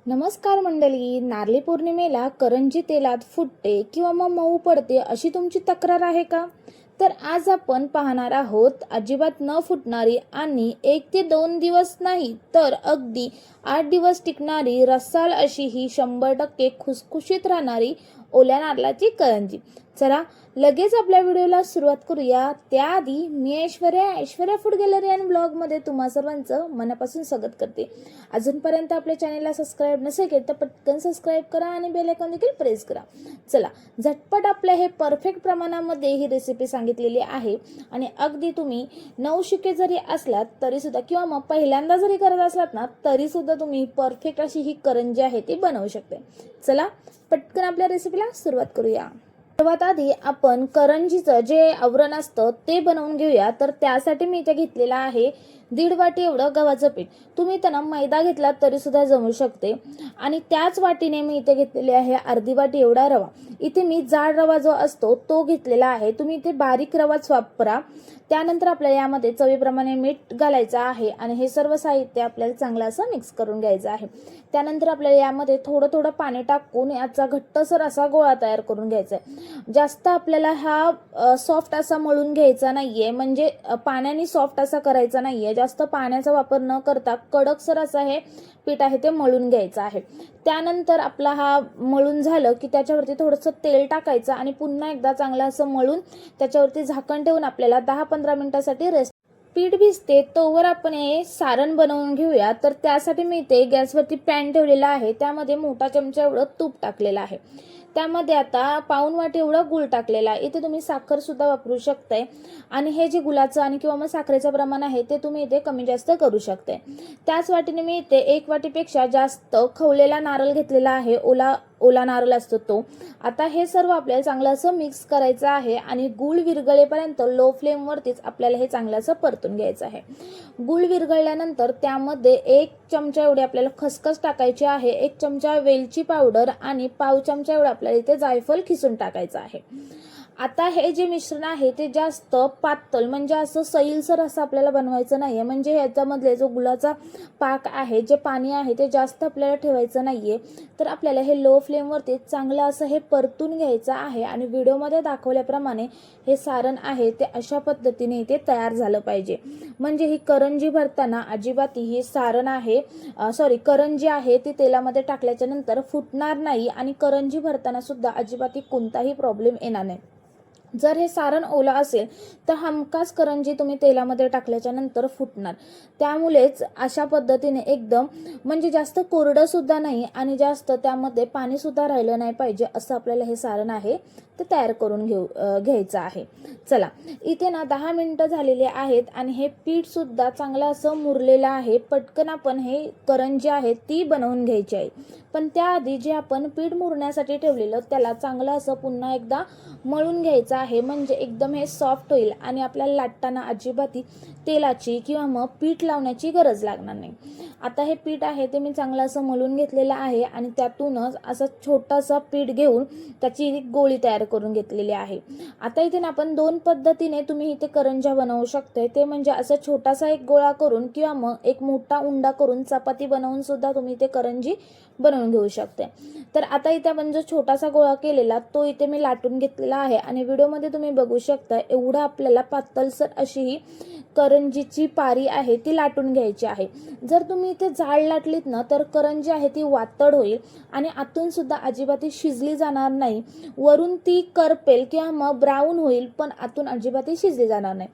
नमस्कार मंडळी. नारळी पौर्णिमेला करंजी तेलात फुटते किंवा मग मऊ पडते अशी तुमची तक्रार आहे का? तर आज आपण पाहणार आहोत अजिबात न फुटणारी आणि 1 ते 2 दिवस नाही तर अगदी 8 दिवस टिकणारी रसाळ अशी ही 100% खुसखुशीत राहणारी ओल्या नारळाची करंजी. चला लगेच आपल्या व्हिडिओला सुरुवात करूया. त्याआधी मी ऐश्वर्या फूड गॅलरी अँड ब्लॉगमध्ये तुम्हा सर्वांचं मनापासून स्वागत करते. अजूनपर्यंत आपल्या चॅनलला सबस्क्राईब नसेल केलं तर पटकन सबस्क्राईब करा आणि बेल आयकॉन देखील प्रेस करा. चला झटपट आपल्या हे परफेक्ट प्रमाणामध्ये ही रेसिपी सांगितलेली आहे आणि अगदी तुम्ही नवशिके जरी असलात तरी सुद्धा किंवा मग पहिल्यांदा जरी करत असलात ना तरी सुद्धा तुम्ही परफेक्ट अशी ही करंजी आहे ती बनवू शकते. चला पटकन आपल्या रेसिपीला सुरुवात करूया. सर्वात आधी आपण करंजीचं जे आवरण असतं ते बनवून घेऊया. तर त्यासाठी मी इथे घेतलेला आहे 1.5 वाटी एवढं गव्हाचं पीठ. तुम्ही त्यांना मैदा घेतला तरी सुद्धा जमू शकते. आणि त्याच वाटीने मी इथे घेतलेली आहे अर्धी वाटी एवढा रवा. इथे मी जाड रवा जो असतो तो घेतलेला आहे. तुम्ही इथे बारीक रवाच वापरा. त्यानंतर आपल्याला यामध्ये चवीप्रमाणे मीठ घालायचं आहे आणि हे सर्व साहित्य आपल्याला चांगलं असं मिक्स करून घ्यायचं आहे. त्यानंतर आपल्याला यामध्ये थोडं थोडं पाणी टाकून याचा घट्टसर असा गोळा तयार करून घ्यायचा आहे. जास्त आपल्याला हा सॉफ्ट असा मळून घ्यायचा नाहीये, म्हणजे पाण्याने सॉफ्ट असा करायचा नाहीये. जास्त पाण्याचा वापर न करता कडकसर असा हे पीठ आहे ते मळून घ्यायचं आहे. त्यानंतर आपला हा मळून झालं की त्याच्यावरती थोडंसं तेल टाकायचं आणि पुन्हा एकदा चांगलं असं मळून त्याच्यावरती झाकण ठेवून आपल्याला 10-15 मिनिटासाठी रेस्ट. पीठ भिजते तोवर आपण हे सारण बनवून घेऊया. तर त्यासाठी मी इथे गॅसवरती पॅन ठेवलेला आहे. त्यामध्ये मोठा चमचा एवढं तूप टाकलेलं आहे. त्यामध्ये आता पाऊण वाटी एवढं गूळ टाकलेला आहे. इथे तुम्ही साखर सुद्धा वापरू शकताय आणि हे जे गुळाचं आणि किंवा मग साखरेचं प्रमाण आहे ते तुम्ही इथे कमी जास्त करू शकताय. त्याच वाटीने मी इथे 1 वाटीपेक्षा जास्त खवलेला नारळ घेतलेला आहे. ओला नारळ असतो तो. आता हे सर्व आपल्याला चांगलं असं मिक्स करायचं आहे आणि गूळ विरघळेपर्यंत लो फ्लेमवरतीच आपल्याला हे चांगलं असं परतून घ्यायचं आहे. गूळ विरघळल्यानंतर त्यामध्ये 1 चमचा एवढी आपल्याला खसखस टाकायची आहे, 1 चमचा वेलची पावडर आणि पाव चमचा एवढं आपल्याला इथे जायफळ खिसून टाकायचं आहे. आता हे जे मिश्रण आहे ते जास्त पातळ म्हणजे असं सैलसर असं आपल्याला बनवायचं नाहीये. म्हणजे ह्याच्यामधले जो गुळाचा पाक आहे, जे पाणी आहे ते जास्त आपल्याला ठेवायचं नाहीये. तर आपल्याला हे लो फ्लेमवरती चांगलं असं हे परतून घ्यायचं आहे आणि व्हिडिओमध्ये दाखवल्याप्रमाणे हे सारण आहे ते अशा पद्धतीने इथे तयार झालं पाहिजे. म्हणजे ही करंजी भरताना अजिबात ही सारण आहे करंजी आहे ती तेलामध्ये टाकल्याच्या नंतर फुटणार नाही आणि करंजी भरताना सुद्धा अजिबात कोणताही प्रॉब्लेम येणार नाही. जर हे सारण ओलं असेल तर हमखास करंजी तुम्ही तेलामध्ये टाकल्याच्या नंतर फुटणार. त्यामुळेच अशा पद्धतीने एकदम म्हणजे जास्त कोरडं सुद्धा नाही आणि जास्त त्यामध्ये पाणी सुद्धा राहिलं नाही पाहिजे असं आपल्याला हे सारण आहे ते तयार करून घ्यायचं आहे. चला इथे ना 10 मिनिटं झालेले आहेत आणि हे पीठ सुद्धा चांगलं असं मुरलेलं आहे. पटकन आपण हे करंजी आहे ती बनवून घ्यायची आहे. पण त्याआधी जे आपण पीठ मुरण्यासाठी ठेवलेलं त्याला चांगलं असं पुन्हा एकदा मळून घ्यायचं आहे. म्हणजे एकदम हे सॉफ्ट होईल आणि आपल्याला लाटताना अजिबात तेलाची किंवा मग पीठ लावण्याची गरज लागणार नाही. आता हे पीठ आहे ते मी चांगलं असं मळून घेतलेलं आहे आणि त्यातूनच असं छोटासा पीठ घेऊन त्याची गोळी तयार करून घेतलेली आहे. आता इथे ना आपण 2 पद्धतीने तुम्ही इथे करंज्या बनवू शकता. ते म्हणजे असं छोटासा एक गोळा करून किंवा मग एक मोठा उंडा करून चपाती बनवून सुद्धा तुम्ही इथे करंजी बनवून घेऊ शकते. तर आता इथे आपण जो छोटासा गोळा केलेला तो इथे मी लाटून घेतलेला आहे आणि व्हिडिओमध्ये तुम्ही बघू शकता एवढा आपल्याला पातळसर अशी ही करंजीची पारी आहे ती लाटून घ्यायची आहे. जर तुम्ही इथे जाड लाटलीत ना तर करंजी आहे ती वातड होईल आणि आतून सुद्धा अजिबात शिजली जाणार नाही. वरून ती करपेल किंवा मग ब्राऊन होईल पण आतून अजिबात शिजली जाणार नाही.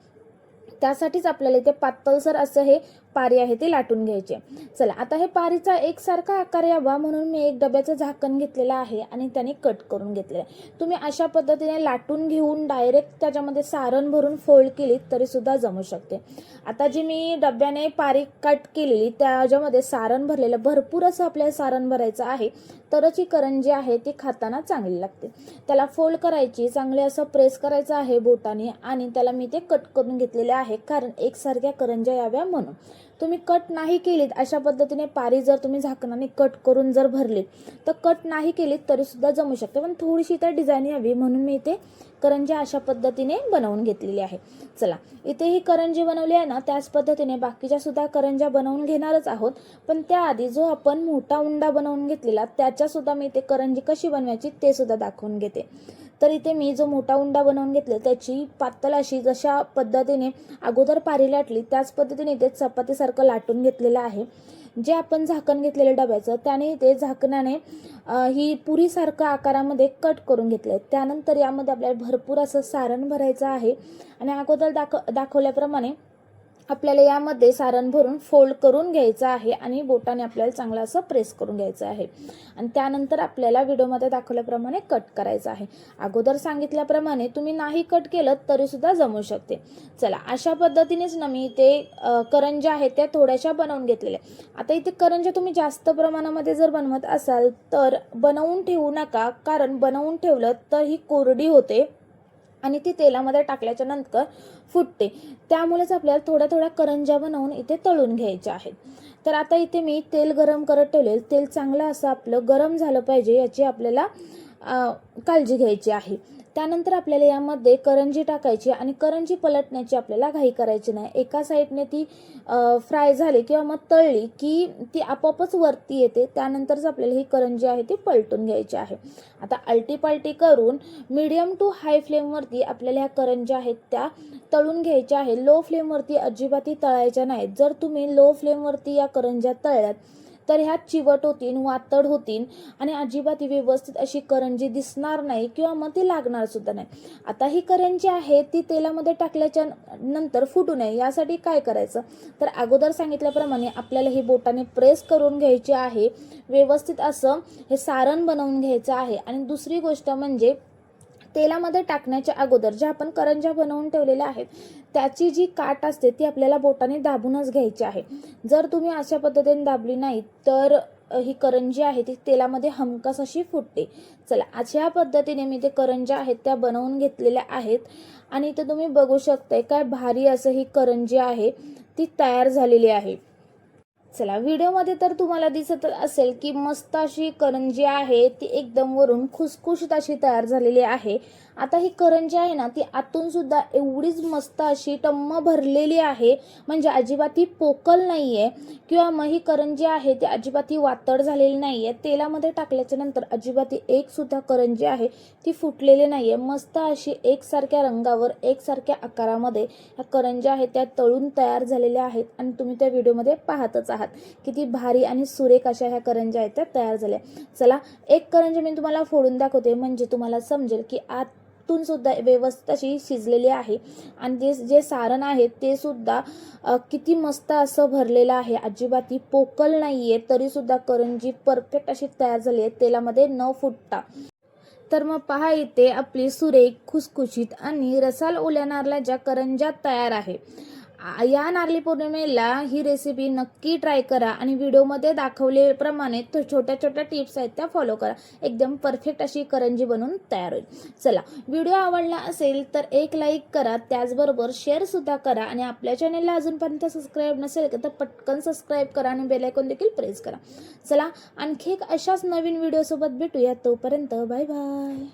त्यासाठीच आपल्याला इथे पातळसर असं हे पारी आहे ते लाटून घ्यायचे. चला आता हे पारीचा एकसारखा आकार यावा म्हणून मी एक डब्याचं झाकण घेतलेलं आहे आणि त्याने कट करून घेतलेलं आहे. तुम्ही अशा पद्धतीने लाटून घेऊन डायरेक्ट त्याच्यामध्ये सारण भरून फोल्ड केली तरी सुद्धा जमू शकते. आता जी मी डब्याने पारी कट केलेली त्याच्यामध्ये सारण भरलेलं भरपूर असं आपल्याला सारण भरायचं आहे तरच ही करंजी आहे ती खाताना चांगली लागते. त्याला फोल्ड करायची, चांगले असं प्रेस करायचं आहे बोटाने आणि त्याला मी ते कट करून घेतलेले आहे कारण एकसारख्या करंज्या याव्या म्हणून. तुम्ही कट नाही केलीत अशा पद्धतीने पारी जर तुम्ही झाकणाने कट करून जर भरली तर कट नाही केलीत तरीसुद्धा जमू शकते, पण थोडीशी तर डिझाईन यावी म्हणून मी इथे करंजी अशा पद्धतीने बनवून घेतलेली आहे. चला, इथे ही करंजी बनवली आहे ना, त्याच पद्धतीने बाकीच्या सुद्धा करंज्या बनवून घेणारच आहोत. पण त्याआधी जो आपण मोठा उंडा बनवून घेतलेला त्याच्या सुद्धा मी इथे करंजी कशी बनवायची ते सुद्धा दाखवून घेते. तर इथे मी जो मोठा उंडा बनवून घेतला त्याची पातळ अशी जशा पद्धतीने अगोदर पारी लाटली त्याच पद्धतीने इथे चपातीसारखं लाटून घेतलेलं आहे. जे आपण झाकण घेतलेलं डब्याचं त्याने ते झाकणाने ही पुरीसारखं आकारामध्ये कट करून घेतलंय. त्यानंतर यामध्ये आपल्याला भरपूर असं सारण भरायचं आहे आणि अगोदर दाखवल्याप्रमाणे आपल्याला यामध्ये सारण भरून फोल्ड करून घ्यायचं आहे आणि बोटाने आपल्याला चांगलं असं प्रेस करून घ्यायचं आहे आणि त्यानंतर आपल्याला व्हिडिओमध्ये दाखवल्याप्रमाणे कट करायचं आहे. अगोदर सांगितल्याप्रमाणे तुम्ही नाही कट केलं तरी सुद्धा जमू शकते. चला, अशा पद्धतीनेच ना मी इथे करंज्या आहेत त्या थोड्याशा बनवून घेतलेल्या. आता इथे करंज्या तुम्ही जास्त प्रमाणामध्ये जर बनवत असाल तर बनवून ठेवू नका, कारण बनवून ठेवलं तर ही कोरडी होते आणि ती तेलामध्ये टाकल्याच्या नंतर फुटते. त्यामुळेच आपल्याला थोड्या थोड्या करंज्या बनवून इथे तळून घ्यायच्या आहेत. तर आता इथे मी तेल गरम करत ठेवले. तेल चांगलं असं आपलं गरम झालं पाहिजे याची आपल्याला काळजी घ्यायची आहे. त्यानंतर आपल्याला यामध्ये करंजी टाकायची आणि करंजी पलटण्याची आपल्याला घाई करायची नाही. एका साईडने ती फ्राय झाली किंवा मग तळली की ती आपोआपच वरती येते. त्यानंतरच आपल्याला ही करंजी आहे ती पलटून घ्यायची आहे. आता आलटी पालटी करून मीडियम टू हाय फ्लेमवरती आपल्याला ह्या करंज्या आहेत त्या तळून घ्यायच्या आहे. लो फ्लेमवरती अजिबातही तळायच्या नाहीत. जर तुम्ही लो फ्लेमवरती या करंज्या तळल्यात तर ह्या चिवट होतील, वातड होतील आणि अजिबात व्यवस्थित अशी करंजी दिसणार नाही किंवा मग ती लागणार सुद्धा नाही. आता ही करंजी आहे ती तेलामध्ये टाकल्याच्या नंतर फुटू नये यासाठी काय करायचं, तर अगोदर सांगितल्याप्रमाणे आपल्याला ही बोटाने प्रेस करून घ्यायची आहे. व्यवस्थित असं हे सारण बनवून घ्यायचं आहे. आणि दुसरी गोष्ट म्हणजे तेलामध्ये टाकण्याच्या अगोदर ज्या आपण करंज्या बनवून ठेवलेल्या आहेत त्याची जी काठ असते ती आपल्याला बोटाने दाबूनच घ्यायची आहे. जर तुम्ही अशा पद्धतीने दाबली नाही तर ही करंजी आहे ती तेलामध्ये हमखास अशी फुटते. चला, अशा पद्धतीने मी ते करंज्या आहेत त्या बनवून घेतलेल्या आहेत आणि इथे तुम्ही बघू शकताय काय भारी असं ही करंजी आहे ती तयार झालेली आहे. चला, व्हिडिओमध्ये तर तुम्हाला दिसत असेल की मस्त अशी करंजी आहे ती एकदम वरून खुसखुशीत अशी तयार झालेली आहे. आता ही करंजी आहे ना ती आतून सुद्धा एवढीच मस्त अशी टम्म भरलेली आहे, म्हणजे अजिबात ही पोकल नाहीये किंवा मग ही करंजी आहे ती अजिबात ही वातड झालेली नाहीये. तेलामध्ये टाकल्याच्या नंतर अजिबात एक सुद्धा करंजी आहे ती फुटलेली नाहीये. मस्त अशी एकसारख्या रंगावर एकसारख्या आकारामध्ये ह्या करंज्या आहेत त्या तळून तयार झालेल्या आहेत आणि तुम्ही त्या व्हिडिओमध्ये पाहतच आहात किती भारी आणि सुरेख अशा ह्या करंज्या आहेत त्या तयार झाल्या. चला, एक करंजी मी तुम्हाला फोडून दाखवते म्हणजे तुम्हाला समजेल की आतून सुद्धा व्यवस्थित अशी शिजलेली आहे आणि जे सारण आहे ते सुद्धा किती मस्त असं भरलेलं आहे. अजिबात ही पोकल नाहीये तरी सुद्धा करंजी परफेक्ट अशी तयार झाली आहे तेलामध्ये न फुटता. तर मग पहा, इथे आपली सुरेख खुसखुशीत आणि रसाल ओल्या नारळाच्या करंज्या तयार आहे. या नारळी पौर्णिमेला ही रेसिपी नक्की ट्राय करा आणि व्हिडिओमध्ये दाखवल्याप्रमाणे छोट्या छोट्या टिप्स आहेत त्या फॉलो करा. एकदम परफेक्ट अशी करंजी बनवून तयार होईल. चला, व्हिडिओ आवडला असेल तर एक लाईक करा, त्याचबरोबर शेअर सुद्धा करा आणि आपल्या चॅनेलला अजूनपर्यंत सबस्क्राईब नसेल तर पटकन सबस्क्राईब करा आणि बेल आयकॉन देखील प्रेस करा. चला, आणखी एक अशाच नवीन व्हिडिओसोबत भेटूया. तोपर्यंत बाय बाय.